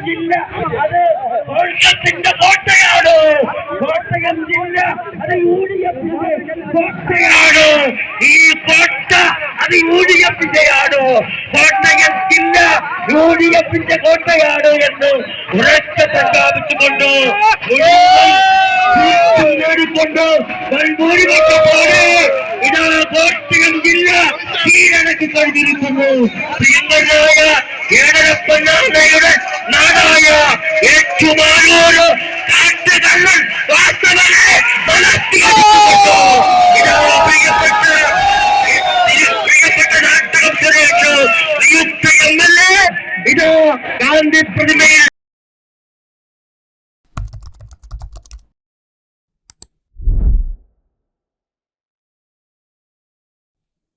ജില്ല അത് കോട്ടത്തിന്റെ കോട്ടയാണ്. കോട്ടയം ജില്ല അത് UDFന്റെ കോട്ടയാണ്. ഈ കോട്ട അത് UDFന്റെയാണ്. കോട്ടയം ജില്ല UDFന്റെ കോട്ടയാണ് എന്ന് ഉറക്കെ പ്രഖ്യാപിച്ചുകൊണ്ട് നേടിക്കൊണ്ട് ഭൂരിപക്ഷത്തോടെ ഇതാ കോട്ടയം ജില്ല കീഴടക്കി കഴിഞ്ഞിരിക്കുന്നു. പ്രിയങ്കരായ ഏഴരപ്പൊന്നാമയുടെ നാടായ ഏറ്റുമാനൂർ കാട്ടുകള്ളൻ വാസവനെ വളർത്തിയെടുത്തുകൊണ്ട് ഇതാ പ്രിയപ്പെട്ട നാട്ടകം സുരേഷ് നിയുക്ത MLA ഇതാ ഗാന്ധി പ്രതിമയിൽ